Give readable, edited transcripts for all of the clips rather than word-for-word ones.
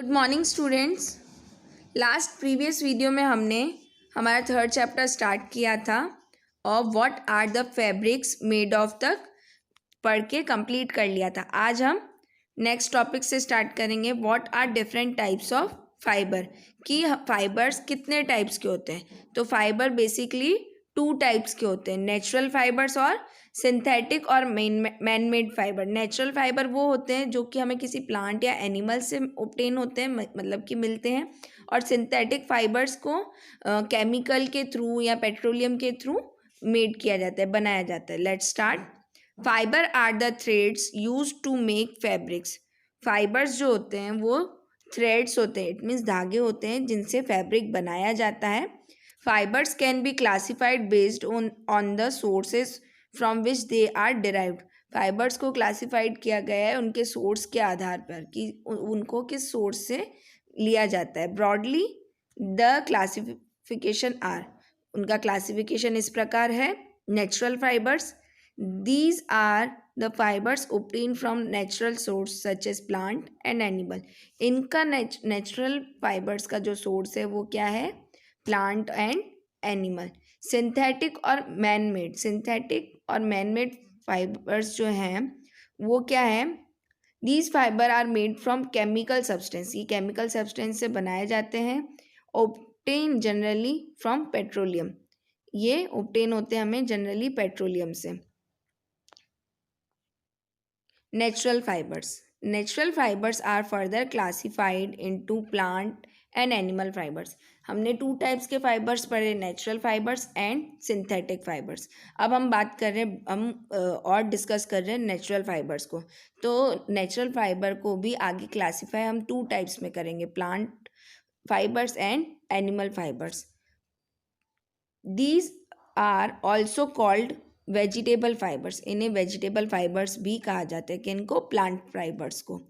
Good morning students. Last previous video में हमने हमारा थर्ड चैप्टर स्टार्ट किया था और what are the fabrics made of तक पढ़ के कंप्लीट कर लिया था। आज हम नेक्स्ट टॉपिक से स्टार्ट करेंगे, what are different types of fibre, कि फाइबर्स कितने टाइप्स के होते हैं। तो फाइबर बेसिकली टू टाइप्स के होते हैं, नेचुरल फाइबर्स और सिंथेटिक और man made fibre. Natural fibre वो होते हैं जो कि हमें किसी प्लांट या एनिमल से ऑब्टेन होते हैं, मतलब कि मिलते हैं। और सिंथेटिक फाइबर्स को केमिकल के थ्रू या पेट्रोलियम के थ्रू मेड किया जाता है, बनाया जाता है। Let's start. Fibre are the threads use to make fabrics. Fibres जो होते हैं वो थ्रेड्स होते हैं, इट मीन्स धागे होते हैं जिनसे फैब्रिक बनाया जाता है। Fibres can be classified based on the sources from which they are derived. Fibres को क्लासिफाइड किया गया है उनके सोर्स के आधार पर कि उनको किस सोर्स से लिया जाता है। ब्रॉडली द क्लासिफिकेशन आर, उनका क्लासिफिकेशन इस प्रकार है। Natural fibres, these are the fibres obtained from natural source such as plant and animal. इनका नेचुरल फाइबर्स का जो सोर्स है वो क्या है, प्लांट एंड एनिमल। सिंथेटिक और मैन मेड, सिंथेटिक और मैन मेड फाइबर्स जो हैं वो क्या है, these fibre are made from chemical substance, ये केमिकल सब्सटेंस से बनाए जाते हैं। ऑब्टेन जनरली फ्रॉम पेट्रोलियम, ये ऑब्टेन होते हैं हमें जनरली पेट्रोलियम से। Natural fibres, natural fibres are further classified into plant and animal fibres. हमने टू टाइप्स के फाइबर्स पढ़े, natural fibres and synthetic fibres. अब हम बात कर रहे हैं, हम और डिस्कस कर रहे हैं नेचुरल फाइबर्स को। तो नेचुरल फाइबर को भी आगे क्लासीफाई हम टू टाइप्स में करेंगे, plant fibres and animal fibres. These are also called vegetable fibres, इन्हें वेजिटेबल फाइबर्स भी कहा जाता है, किनको, प्लांट फाइबर्स को।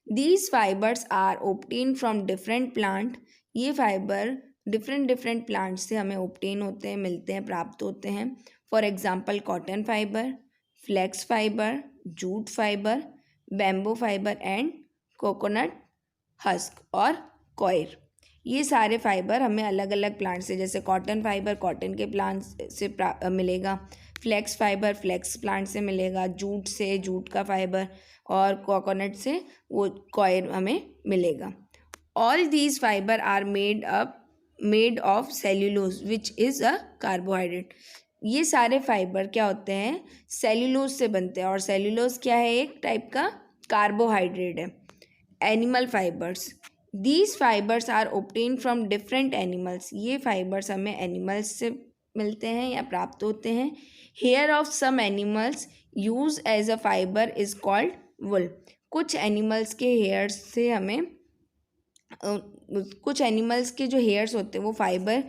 These fibres are obtain from different plant, ये फाइबर डिफरेंट प्लांट से हमें ऑब्टेन होते हैं, मिलते हैं, प्राप्त होते हैं। For example cotton fibre, flax fibre, jute fibre, bamboo fibre and coconut husk और कॉयर। ये सारे फाइबर हमें अलग अलग प्लांट से, जैसे कॉटन फाइबर कॉटन के प्लांट से मिलेगा, फ्लेक्स फाइबर फ्लेक्स प्लांट से मिलेगा, जूट से जूट का फाइबर, और कोकोनट से वो कॉयर हमें मिलेगा। All these fibre are made of cellulose which is a carbohydrate. ये सारे फाइबर क्या होते हैं, सेल्यूलोज से बनते हैं, और सेल्यूलोज क्या है, एक टाइप का कार्बोहाइड्रेट है। Animal fibres, these fibres are obtain from different animals, ये फाइबर्स हमें एनिमल्स से मिलते हैं या प्राप्त होते हैं। Hair of some animals use as a fibre is called wool. कुछ एनिमल्स के हेयर्स से हमें कुछ एनिमल्स के जो हेयर्स होते हैं वो फाइबर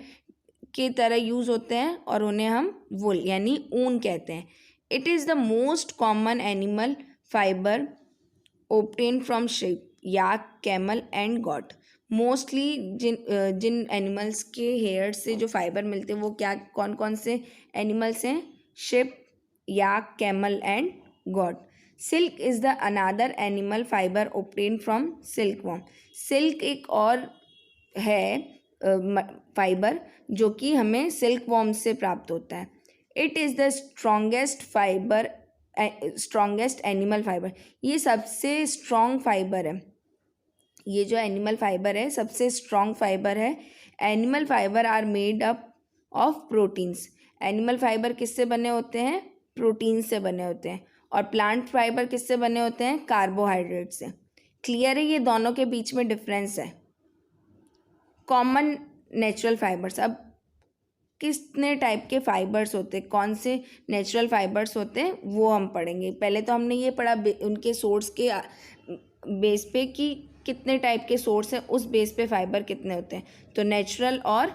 की तरह यूज़ होते हैं और उन्हें हम वुल यानी ऊन कहते हैं। It is the most common animal fibre obtain from sheep, yak, camel and goat. Mostly जिन एनिमल्स के हेयर से जो फाइबर मिलते हैं वो क्या, कौन कौन से एनिमल्स हैं, ship, yak, camel and got. Silk is the another animal fibre obtain from silkworm. Silk एक और है फाइबर जो कि हमें सिल्कवॉर्म से प्राप्त होता है। It is the strongest animal fibre, ये सबसे स्ट्रॉन्ग फाइबर है, ये जो एनिमल फाइबर है सबसे स्ट्रॉन्ग फाइबर है। Animal fibre are made up of proteins, animal fibre किससे बने होते हैं, प्रोटीन से बने होते हैं। और प्लांट फाइबर किससे बने होते हैं, कार्बोहाइड्रेट से। क्लियर है, ये दोनों के बीच में डिफरेंस है। कॉमन नेचुरल फाइबर्स, अब कितने टाइप के फाइबर्स होते हैं, कौन से नेचुरल फाइबर्स होते हैं वो हम पढ़ेंगे। पहले तो हमने ये पढ़ा उनके सोर्स के बेस पे कि कितने टाइप के सोर्स हैं, उस बेस पे फाइबर कितने होते हैं। तो नेचुरल और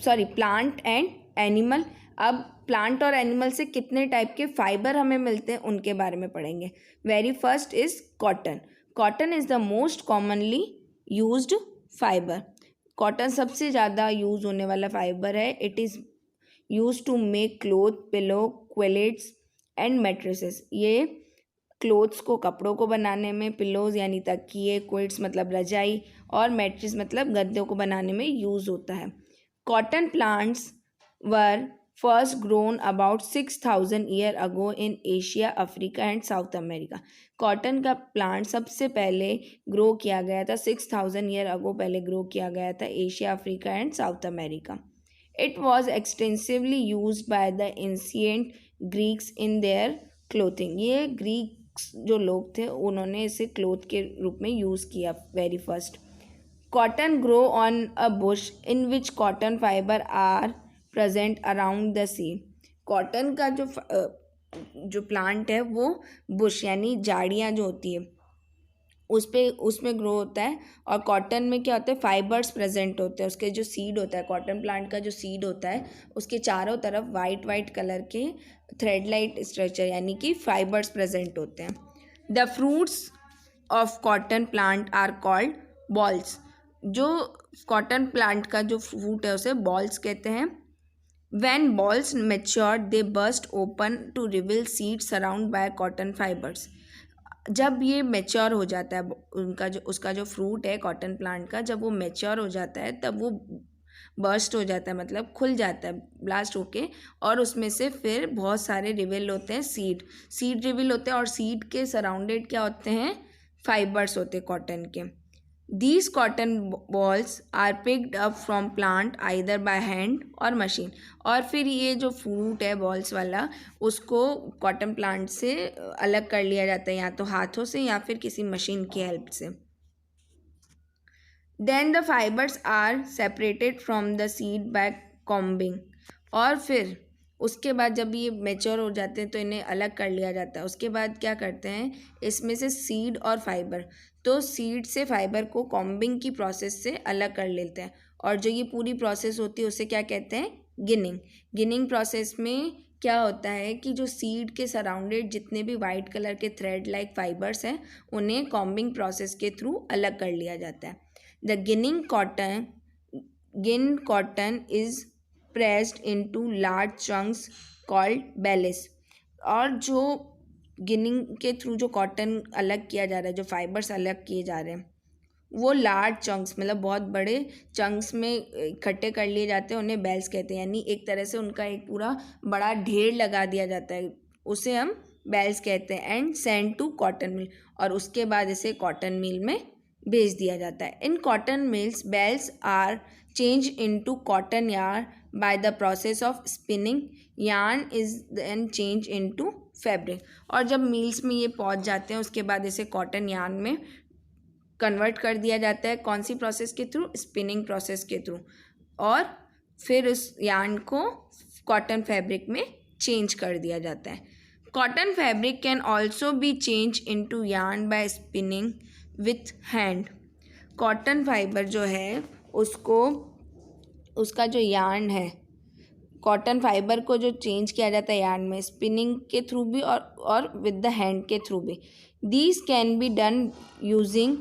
प्लांट एंड एनिमल। अब प्लांट और एनिमल से कितने टाइप के फाइबर हमें मिलते हैं उनके बारे में पढ़ेंगे। Very first is cotton. Cotton is the most commonly used fibre, cotton सबसे ज़्यादा यूज़ होने वाला फाइबर है। It is use to make cloth, pillow, quilts and mattresses. ये क्लोथ्स को कपड़ों को बनाने में, पिलोज यानी तकिए, क्विड्स मतलब रजाई और मैट्रेस मतलब गद्दों को बनाने में यूज़ होता है। Cotton plants were first grown about 6000 year ago in Asia, Africa and south America. Cotton का प्लांट सबसे पहले ग्रो किया गया था 6000 ईयर अगो, पहले ग्रो किया गया था Asia, Africa and south America. It was extensively use by the ancient Greeks in their clothing. ये ग्रीक्स जो लोग थे उन्होंने इसे क्लोथ के रूप में यूज़ किया very first. Cotton grow on a bush in which cotton fibre are present around the seed. Cotton का जो प्लांट है वो बुश यानी झाड़ियाँ जो होती है उसमें ग्रो होता है। और कॉटन में क्या होता है, फाइबर्स प्रेजेंट होते हैं। उसके जो सीड होता है, कॉटन प्लांट का जो सीड होता है उसके चारों तरफ वाइट वाइट कलर के थ्रेड लाइट स्ट्रक्चर यानी कि फाइबर्स प्रेजेंट होते हैं। The fruits of cotton plant are called bolls. जो कॉटन प्लांट का जो फ्रूट है उसे बॉल्स कहते हैं। When balls mature, they burst open to reveal seeds surrounded by cotton fibers. जब ये मेच्योर हो जाता है उसका जो फ्रूट है कॉटन प्लांट का, जब वो मेच्योर हो जाता है तब वो बर्स्ट हो जाता है, मतलब खुल जाता है ब्लास्ट होके, और उसमें से फिर बहुत सारे रिवील होते हैं सीड रिवील होते हैं। और सीड के सराउंडेड क्या होते हैं, फाइबर्स होते हैं कॉटन के। These cotton balls are picked up from plant either by hand और मशीन। और फिर ये जो फ्रूट है बॉल्स वाला उसको कॉटन प्लांट से अलग कर लिया जाता है, या तो हाथों से या फिर किसी मशीन की हेल्प से। Then the fibres are separated from the seed by combing. और फिर उसके बाद जब ये मेच्योर हो जाते हैं तो इन्हें अलग कर लिया जाता है। उसके बाद क्या करते हैं, इसमें से सीड और फाइबर, तो सीड से फाइबर को कॉम्बिंग की प्रोसेस से अलग कर लेते हैं। और जो ये पूरी प्रोसेस होती है उसे क्या कहते हैं, गिनिंग प्रोसेस में क्या होता है कि जो सीड के सराउंडेड जितने भी वाइट कलर के थ्रेड लाइक फाइबर्स हैं उन्हें कॉम्बिंग प्रोसेस के थ्रू अलग कर लिया जाता है। द गिन cotton is pressed into large chunks called bells। और जो गिनिंग के थ्रू जो कॉटन अलग किया जा रहा है, जो फाइबर्स अलग किए जा रहे हैं, वो लार्ज चंक्स मतलब बहुत बड़े चंक्स में इकट्ठे कर लिए जाते हैं, उन्हें बेल्स कहते हैं। यानी एक तरह से उनका एक पूरा बड़ा ढेर लगा दिया जाता है, उसे हम बेल्स कहते हैं। And send to cotton mill, और उसके बाद इसे कॉटन मिल में भेज दिया जाता है। In cotton mills bales are change into cotton yarn by the process of spinning. Yarn is then change into fabric. और जब मिल्स में ये पहुंच जाते हैं उसके बाद इसे कॉटन यार्न में कन्वर्ट कर दिया जाता है। कौन सी प्रोसेस के थ्रू, स्पिनिंग प्रोसेस के थ्रू। और फिर उस यार्न को कॉटन फैब्रिक में चेंज कर दिया जाता है। Cotton fabric can also be change into yarn by spinning with hand. Cotton fibre जो है उसका जो यार्न है, कॉटन फाइबर को जो चेंज किया जाता है यार्न में स्पिनिंग के थ्रू भी और विद द हैंड के थ्रू भी। These can be done using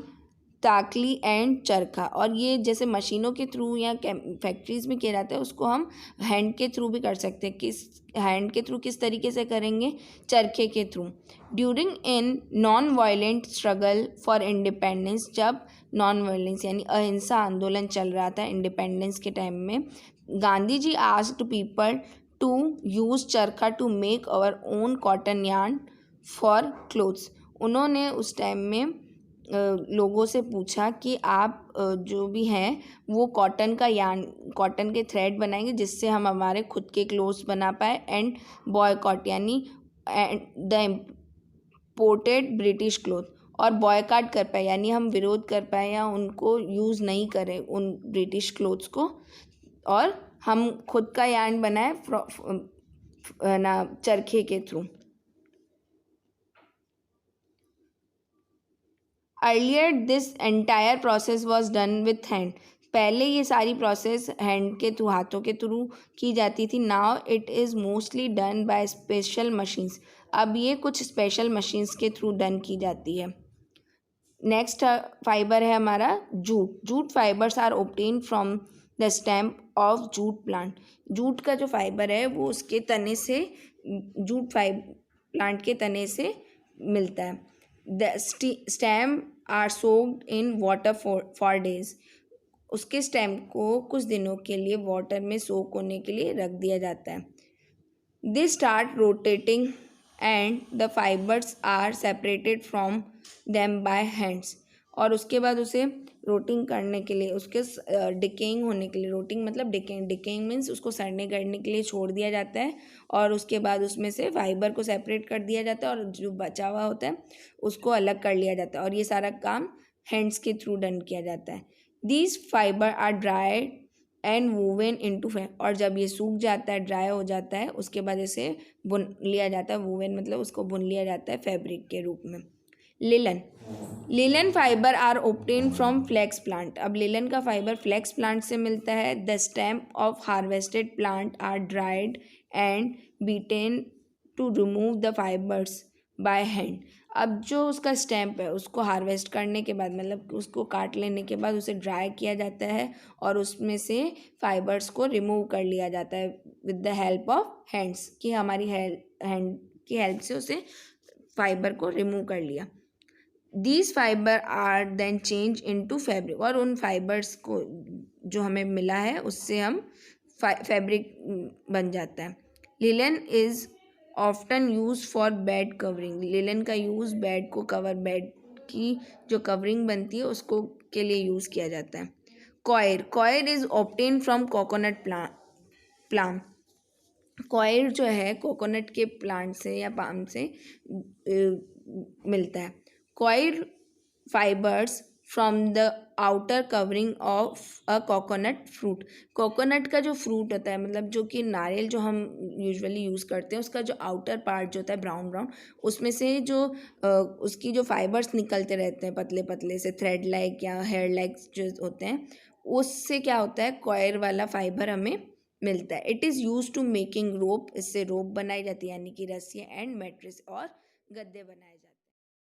takli and charkha. और ये जैसे मशीनों के थ्रू या फैक्ट्रीज में किया जाता है, उसको हम हैंड के थ्रू भी कर सकते हैं। हैंड के थ्रू किस तरीके से करेंगे, चरखे के through. During in non violent struggle for independence, जब नॉन वायलेंस यानी अहिंसा आंदोलन चल रहा था इंडिपेंडेंस के टाइम में, Gandhi ji asked people to use charkha to make our own cotton yarn for clothes. उन्होंने उस टाइम में लोगों से पूछा कि आप जो भी हैं वो कॉटन का यार्न, कॉटन के थ्रेड बनाएंगे जिससे हम हमारे खुद के क्लोथ्स बना पाए। एंड बॉयकॉट यानी द इम्पोर्टेड ब्रिटिश क्लोथ, और बॉयकॉट कर पाए यानी हम विरोध कर पाए या उनको यूज़ नहीं करें उन ब्रिटिश क्लोथ्स को, और हम खुद का यार्न बनाए ना चरखे के through. Earlier this entire process was done with hand. पहले ये सारी प्रोसेस हैंड के थ्रू, हाथों के थ्रू की जाती थी। Now it is mostly done by special machines. अब ये कुछ स्पेशल मशीन्स के थ्रू डन की जाती है। नेक्स्ट फाइबर है हमारा jute fibres are obtain from the stem of jute plant. Jute का जो फाइबर है वो उसके तने से, प्लांट के तने से मिलता है। The stem are soaked in water for days, उसके स्टेम को कुछ दिनों के लिए वाटर में सोक होने के लिए रख दिया जाता है। They start rotating and the fibres are separated from them by hands, और उसके बाद उसे रोटिंग करने के लिए, उसके डिकेइंग होने के लिए, रोटिंग मतलब डिकेइंग मीन्स उसको सड़ने गड़ने के लिए छोड़ दिया जाता है, और उसके बाद उसमें से फाइबर को सेपरेट कर दिया जाता है और जो बचा हुआ होता है उसको अलग कर लिया जाता है, और ये सारा काम हैंड्स के थ्रू डन किया जाता है। These fibre are dried and woven into fabric, और जब ये सूख जाता है, ड्राई हो जाता है, उसके बाद इसे बुन लिया जाता है। वूवेन मतलब उसको बुन लिया जाता है फैब्रिक के रूप में। Linen fibre are obtain from flax plant, अब लिलन का फाइबर फ्लेक्स प्लांट से मिलता है। The stem of harvested plant are dried and beaten to remove the fibres by hand, अब जो उसका स्टेम्प है उसको हार्वेस्ट करने के बाद, मतलब उसको काट लेने के बाद उसे ड्राई किया जाता है और उसमें से फाइबर्स को रिमूव कर लिया जाता है with the help of hands, कि हमारी हैंड की हेल्प से उसे फाइबर को रिमूव कर लिया। These fibre are then change into fabric, और उन फाइबर्स को जो हमें मिला है उससे हम फैब्रिक बन जाता है। Linen is often use for bed covering, linen का यूज़ बेड को कवर, बेड की जो कवरिंग बनती है उसको के लिए यूज़ किया जाता है। Coir is obtain from coconut palm, coir जो है कोकोनट के प्लांट से या पाम से मिलता है। Coir fibres from the outer covering of a coconut fruit, coconut का जो फ्रूट होता है, मतलब जो कि नारियल जो हम यूजुअली यूज़ करते हैं, उसका जो आउटर पार्ट जो होता है ब्राउन ब्राउन, उसमें से जो उसकी जो फाइबर्स निकलते रहते हैं पतले पतले से, थ्रेड लाइक या हेयर लाइक जो होते हैं, उससे क्या होता है, कॉयर वाला फाइबर हमें मिलता है। It is use to making rope, इससे रोप बनाई जाती है यानी कि रस्सी, एंड मैट्रेस और गद्दे बनाए जाते हैं।